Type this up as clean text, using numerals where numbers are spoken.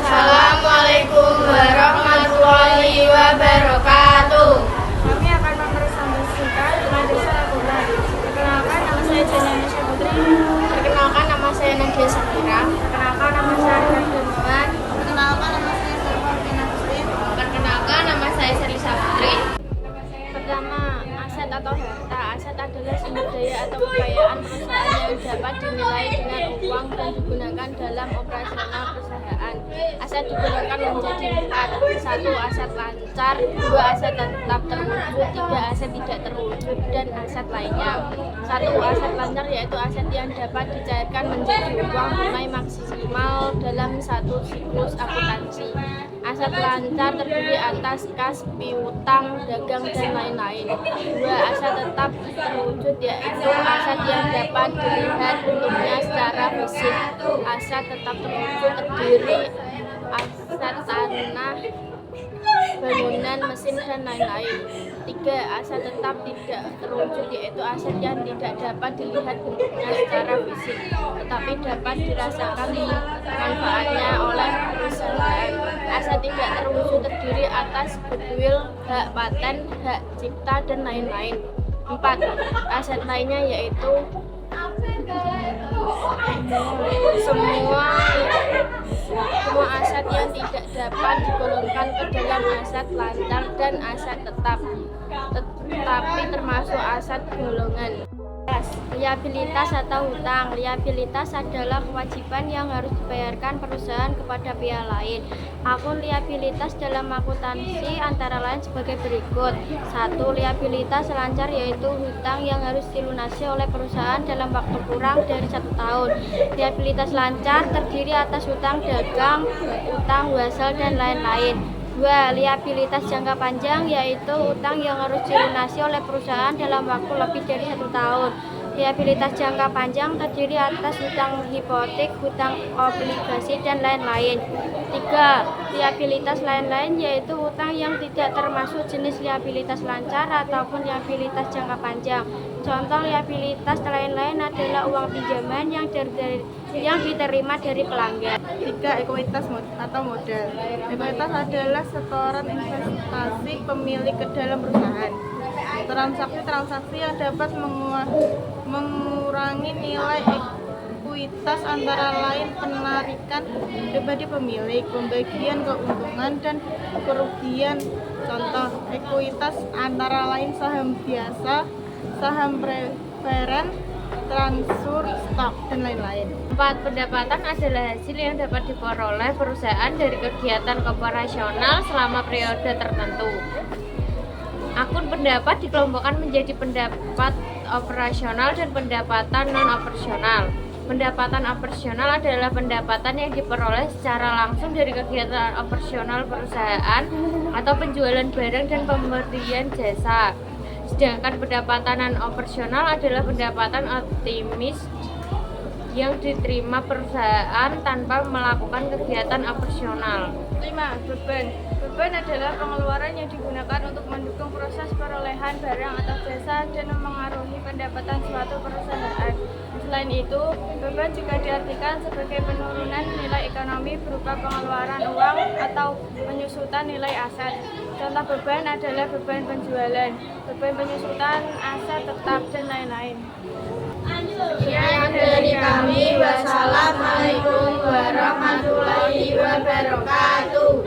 Assalamualaikum warahmatullahi wabarakatuh. Kami akan mempresentasikan Madrasah Al-Quran. Perkenalkan, nama saya Jananisha Putri. Perkenalkan, nama saya Nadia Sakira. Perkenalkan, nama saya Arifin. Perkenalkan, nama saya Sarfardina Muslim. Perkenalkan, nama saya Selisa Putri. Pertama, aset atau harta. Aset adalah sumber daya atau kekayaan perusahaan yang dapat dinilai dengan uang dan digunakan dalam operasional perusahaan. Aset digolongkan menjadi 4. 1. Aset lancar. 2. Aset tetap terwujud. 3. Aset tidak terwujud dan aset lainnya. 1. Aset lancar yaitu aset yang dapat dicairkan menjadi uang tunai maksimal dalam satu siklus akuntansi. Aset lancar terdiri atas kas, piutang, dagang, dan lain-lain. 2. Aset tetap terwujud yaitu aset yang dapat dilihat bentuknya secara fisik. Aset tetap terwujud terdiri aset tanah, bangunan, mesin, dan lain-lain. 3. Aset tetap tidak terwujud yaitu aset yang tidak dapat dilihat bentuknya secara fisik tetapi dapat dirasakan manfaatnya oleh perusahaan. Aset tidak terwujud terdiri atas goodwill, hak paten, hak cipta, dan lain-lain. 4. Aset lainnya yaitu semua aset yang tidak dapat digolongkan ke dalam aset lancar dan aset tetap, tetapi termasuk aset golongan. Liabilitas atau hutang. Liabilitas adalah kewajiban yang harus dibayarkan perusahaan kepada pihak lain. Akun liabilitas dalam akuntansi antara lain sebagai berikut. 1. Liabilitas lancar yaitu hutang yang harus dilunasi oleh perusahaan dalam waktu kurang dari 1 tahun. Liabilitas lancar terdiri atas hutang dagang, hutang wasal, dan lain-lain. 2. Liabilitas jangka panjang yaitu hutang yang harus dilunasi oleh perusahaan dalam waktu lebih dari 1 tahun. Liabilitas jangka panjang terdiri atas hutang hipotek, hutang obligasi, dan lain-lain. 3. Liabilitas lain-lain yaitu hutang yang tidak termasuk jenis liabilitas lancar ataupun liabilitas jangka panjang. Contoh liabilitas lain-lain adalah uang pinjaman yang diterima dari pelanggan. 3. Ekuitas atau modal. Ekuitas adalah setoran investasi pemilik ke dalam perusahaan. Transaksi-transaksi yang dapat mengurangi nilai ekuitas antara lain penarikan pribadi pemilik, pembagian keuntungan, dan kerugian. Contoh ekuitas antara lain saham biasa, saham preferen, transfer stok, dan lain-lain. 4. Pendapatan adalah hasil yang dapat diperoleh perusahaan dari kegiatan operasional selama periode tertentu. Akun pendapat dikelompokkan menjadi pendapat operasional dan pendapatan non-operasional. Pendapatan operasional adalah pendapatan yang diperoleh secara langsung dari kegiatan operasional perusahaan atau penjualan barang dan pemberian jasa. Sedangkan pendapatan non-operasional adalah pendapatan optimis yang diterima perusahaan tanpa melakukan kegiatan operasional. 5. Beban adalah pengeluaran yang digunakan untuk mendukung proses perolehan barang atau jasa dan memengaruhi pendapatan suatu perusahaan. Selain itu, beban juga diartikan sebagai penurunan nilai ekonomi berupa pengeluaran uang atau penyusutan nilai aset. Contoh beban adalah beban penjualan, beban penyusutan aset tetap, dan lain-lain. Sekian dari kami. Wassalamualaikum warahmatullahi wabarakatuh.